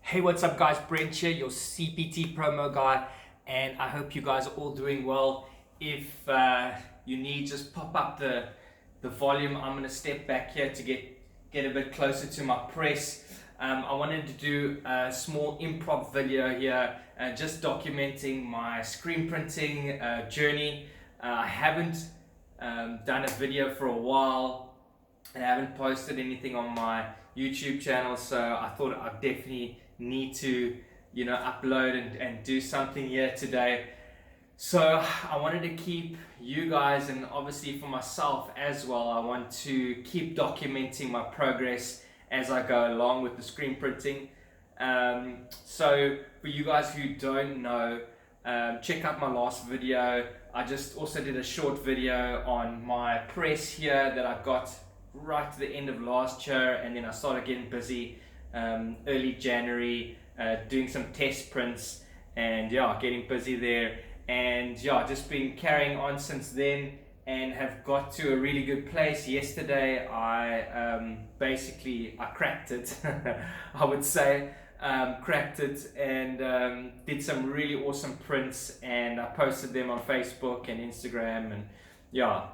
Hey, what's up guys? Brent here, your CPT promo guy, and I hope you guys are all doing well. If you need, just pop up the volume. I'm gonna step back here to get a bit closer to my press. I wanted to do a small improv video here, just documenting my screen printing journey. I haven't done a video for a while, and I haven't posted anything on my YouTube channel, so I thought I definitely need to upload and do something here today. So I wanted to keep you guys, and obviously for myself as well, I want to keep documenting my progress as I go along with the screen printing. So for you guys who don't know, check out my last video. I just also did a short video on my press here that I got right to the end of last year, and then I started getting busy early January doing some test prints, and getting busy there, and just been carrying on since then, and have got to a really good place. Yesterday I cracked it. I would say cracked it, and did some really awesome prints, and I posted them on Facebook and Instagram. And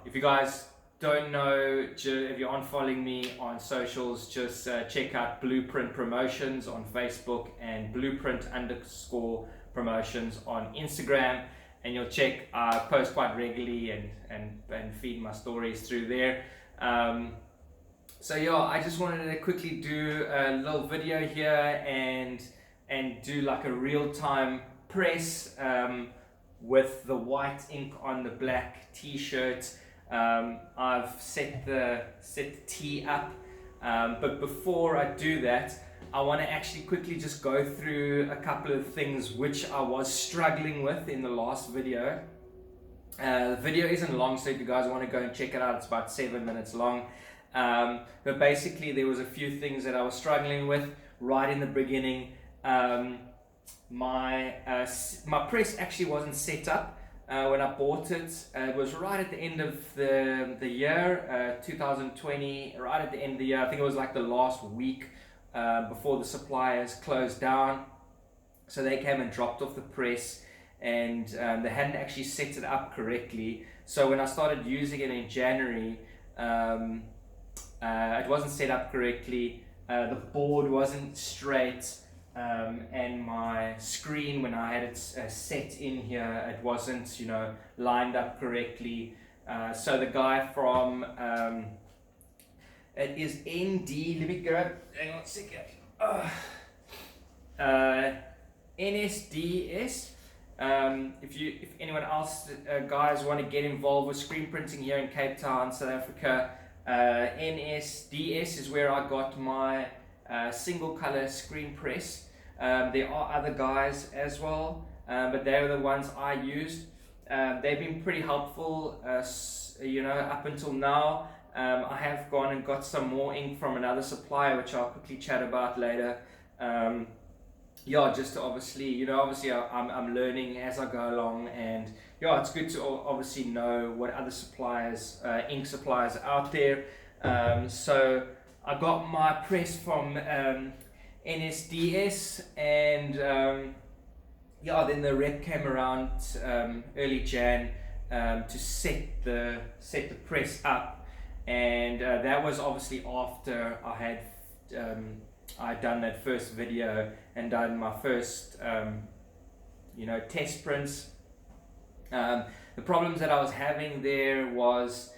if you guys don't know, if you aren't following me on socials, just check out Blueprint Promotions on Facebook and Blueprint_promotions on Instagram, and you'll check. I post quite regularly and feed my stories through there. So I just wanted to quickly do a little video here and do like a real-time press with the white ink on the black t-shirt. I've set the tee up, but before I do that, I want to actually quickly just go through a couple of things which I was struggling with in the last video. The video isn't long, so if you guys want to go and check it out, it's about 7 minutes long. But basically there was a few things that I was struggling with right in the beginning. My press actually wasn't set up when I bought it. It was right at the end of the year, 2020, right at the end of the year. I think it was like the last week before the suppliers closed down. So they came and dropped off the press, and they hadn't actually set it up correctly. So when I started using it in January, it wasn't set up correctly. The board wasn't straight. And my screen, when I had it set in here, it wasn't lined up correctly. So the guy from it is ND, let me grab, hang on a second, NSDS. If anyone else guys want to get involved with screen printing here in Cape Town, South Africa, NSDS is where I got my single color screen press. There are other guys as well, but they were the ones I used. They've been pretty helpful, up until now. I have gone and got some more ink from another supplier, which I'll quickly chat about later. Just to obviously I'm learning as I go along, and it's good to obviously know what other suppliers, ink suppliers are out there. So I got my press from NSDS, and then the rep came around early Jan to set the press up, and that was obviously after I had done that first video and done my first test prints. The problems that I was having there was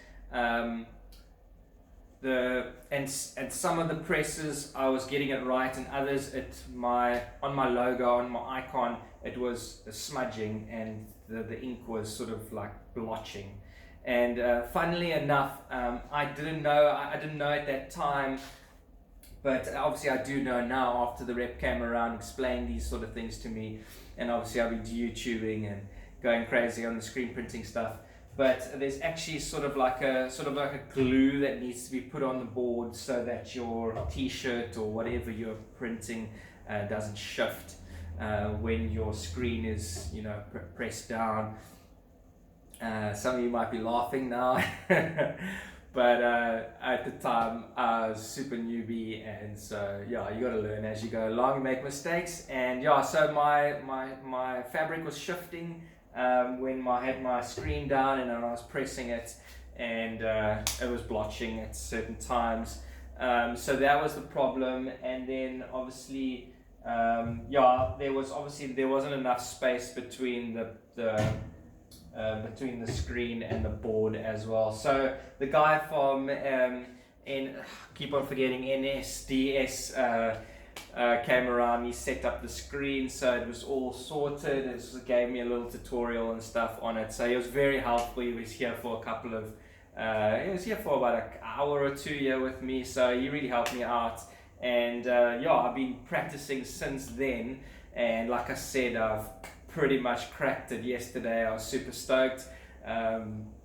and some of the presses I was getting it right, and others on my logo, on my icon, it was smudging, and the ink was sort of like blotching. And funnily enough, I didn't know at that time, but obviously I do know now after the rep came around, explained these sort of things to me, and obviously I've been YouTubing and going crazy on the screen printing stuff. But there's actually sort of like a glue that needs to be put on the board so that your t-shirt or whatever you're printing doesn't shift when your screen is pressed down. Some of you might be laughing now, but at the time I was super newbie, and so yeah, you got to learn as you go along, make mistakes. And yeah, so my fabric was shifting when I had my screen down and I was pressing it, and it was blotching at certain times. So that was the problem. And then obviously there wasn't enough space between the screen and the board as well. So the guy from keep on forgetting NSDS came around. He set up the screen, so it was all sorted. It just gave me a little tutorial and stuff on it. So he was very helpful. He was here for he was here for about an hour or two here with me. So he really helped me out. And I've been practicing since then. And like I said, I've pretty much cracked it yesterday. I was super stoked,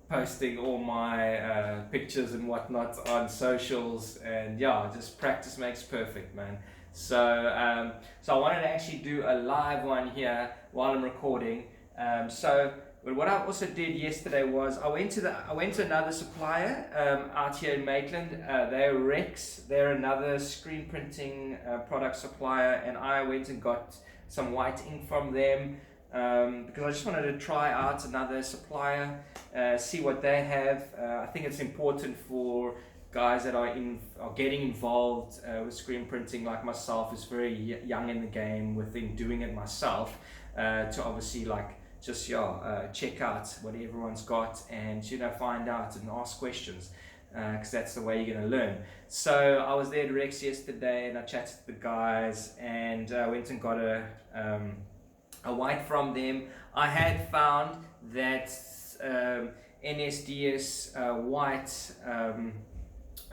posting all my pictures and whatnot on socials, and yeah, just practice makes perfect, man. So I wanted to actually do a live one here while I'm recording. But what I also did yesterday was I went to another supplier out here in Maitland. They're Rex. They're another screen printing product supplier, and I went and got some white ink from them. Because I just wanted to try out another supplier, see what they have. I think it's important for guys that are getting involved with screen printing, like myself, is very young in the game within doing it myself, to obviously check out what everyone's got and find out and ask questions, because that's the way you're going to learn. So I was there at Rex yesterday and I chatted to the guys and went and got a white from them. I had found that NSDS white,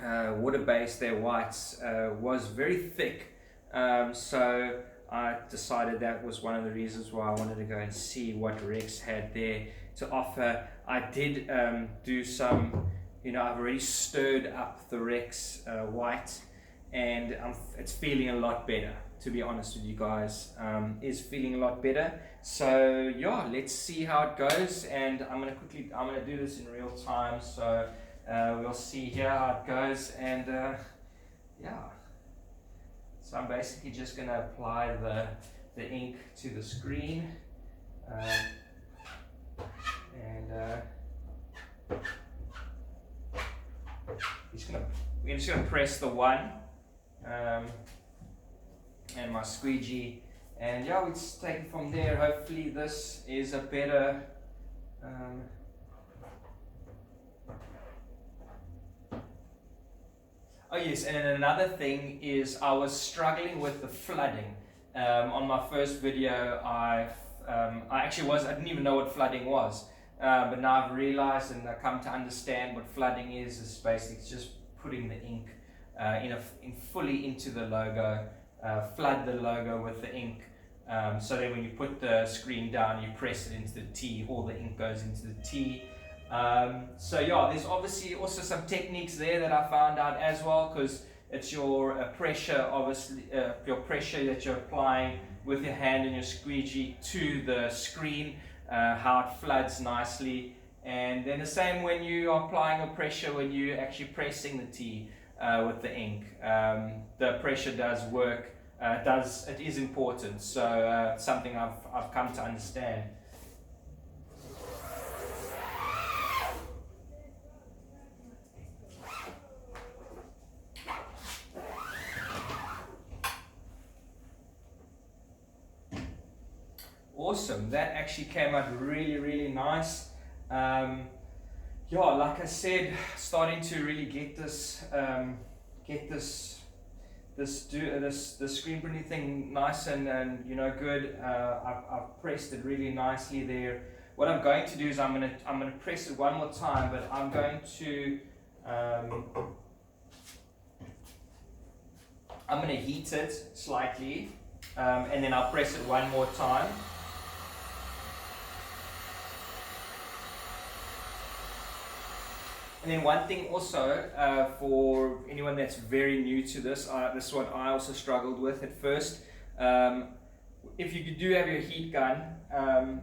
water-based, their whites, was very thick. So I decided that was one of the reasons why I wanted to go and see what Rex had there to offer. I did do some, I've already stirred up the Rex white, and it's feeling a lot better. To be honest with you guys, is feeling a lot better. So yeah, let's see how it goes, and I'm gonna do this in real time, so we'll see here how it goes. And so I'm basically just gonna apply the ink to the screen, we're just gonna press the one. And my squeegee, and yeah, we just take it from there. Hopefully this is a better oh yes, and another thing is I was struggling with the flooding. On my first video I didn't even know what flooding was, but now I've realized and I've come to understand what flooding is basically just putting the ink fully into the logo. Flood the logo with the ink, so that when you put the screen down, you press it into the T, all the ink goes into the T. So yeah, there's obviously also some techniques there that I found out as well, because it's your pressure, obviously, your pressure that you're applying with your hand and your squeegee to the screen, how it floods nicely. And then the same when you are applying a pressure when you're actually pressing the T with the ink. The pressure does work. It is important, so something I've come to understand. Awesome, that actually came out really, really nice. Like I said, starting to really get this screen printing thing nice and good. I've pressed it really nicely there. What I'm going to do is I'm gonna press it one more time, but I'm going to heat it slightly, and then I'll press it one more time. And then one thing also, for anyone that's very new to this, this is what I also struggled with at first. if you do have your heat gun,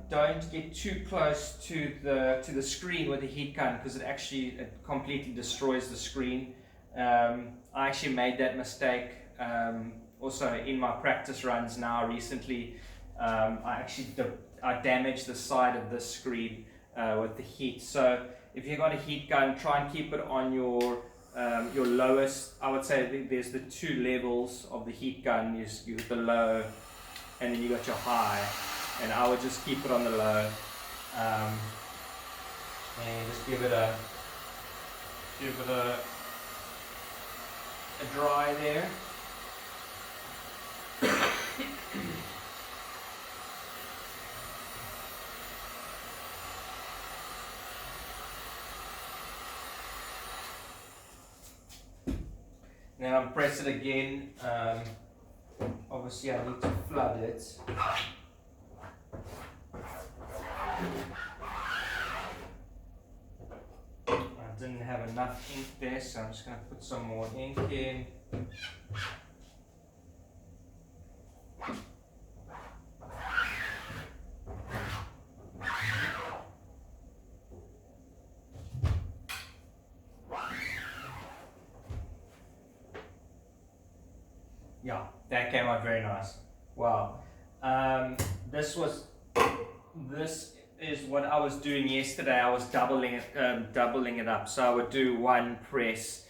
don't get too close to the screen with the heat gun, because it completely destroys the screen. I actually made that mistake also in my practice runs now recently. I damaged the side of the screen with the heat. So if you've got a heat gun, try and keep it on your lowest. I would say there's the two levels of the heat gun. You got the low, and then you got your high, and I would just keep it on the low, and just give it a dry there. Then I'll press it again. Obviously I need to flood it. I didn't have enough ink there, so I'm just going to put some more ink in. Yeah, that came out very nice. Wow. This is what I was doing yesterday. I was doubling it up. So I would do one press,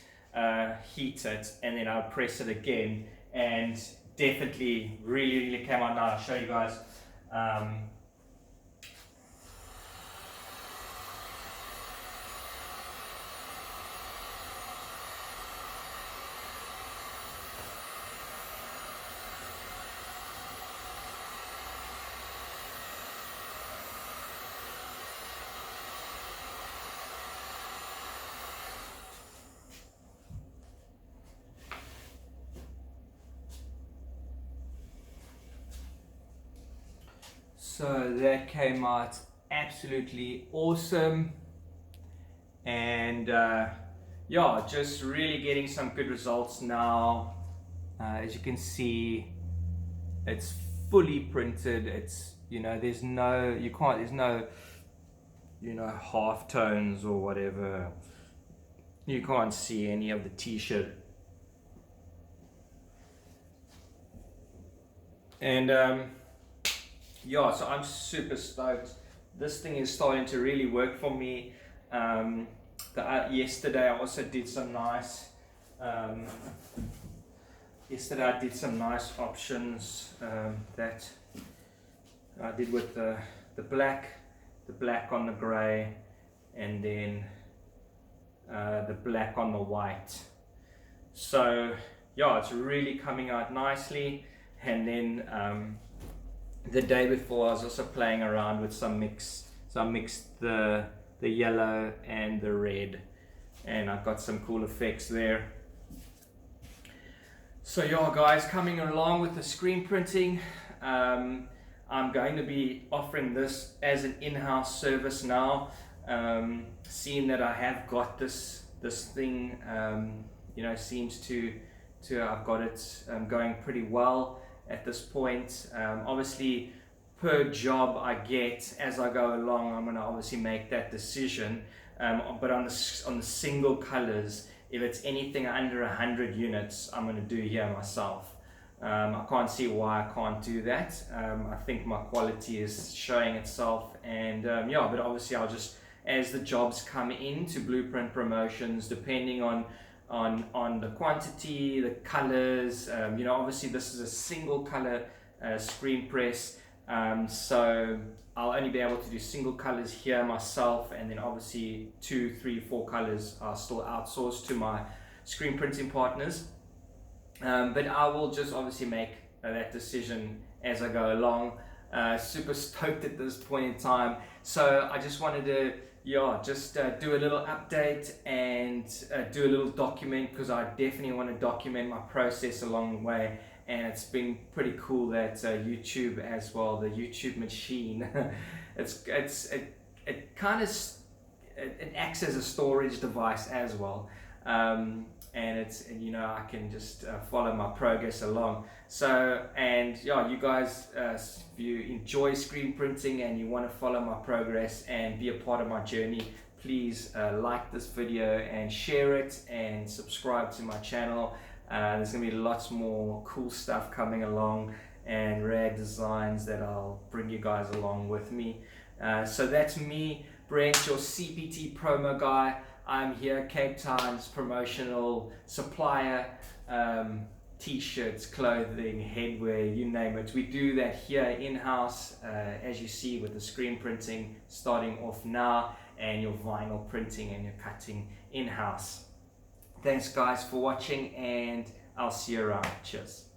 heat it, and then I would press it again, and definitely really came out nice. I'll show you guys. So that came out absolutely awesome, and yeah, just really getting some good results now. As you can see, it's fully printed. It's, there's no half tones or whatever. You can't see any of the t-shirt. And yeah, so I'm super stoked. This thing is starting to really work for me. Yesterday I also did some nice options that I did with the black on the grey, and then the black on the white. So yeah, it's really coming out nicely. And then the day before I was also playing around with some mix. So I mixed the yellow and the red, and I've got some cool effects there. So yeah guys, coming along with the screen printing, I'm going to be offering this as an in-house service now. Seeing that I have got this thing, seems to I've got it going pretty well at this point. Obviously per job I get as I go along, I'm going to obviously make that decision, but on the single colors, if it's anything under 100 units, I'm going to do here myself. I can't see why I can't do that. I think my quality is showing itself, and yeah, but obviously I'll just, as the jobs come into Blueprint Promotions, depending on the quantity, the colors, obviously this is a single color screen press, so I'll only be able to do single colors here myself, and then obviously 2, 3, 4 colors are still outsourced to my screen printing partners. But I will just obviously make that decision as I go along. Super stoked at this point in time. So I just wanted to do a little update and do a little document, because I definitely want to document my process along the way. And it's been pretty cool that YouTube as well, the YouTube machine, it acts as a storage device as well. and it's, you know, I can just follow my progress along. So, and yeah, you guys, if you enjoy screen printing and you want to follow my progress and be a part of my journey, please like this video and share it and subscribe to my channel. There's gonna be lots more cool stuff coming along and rare designs that I'll bring you guys along with me. So that's me, Brent, your CPT promo guy. I'm here, Cape Town's promotional supplier, t-shirts, clothing, headwear, you name it. We do that here in-house, as you see, with the screen printing starting off now, and your vinyl printing and your cutting in-house. Thanks guys for watching, and I'll see you around. Cheers.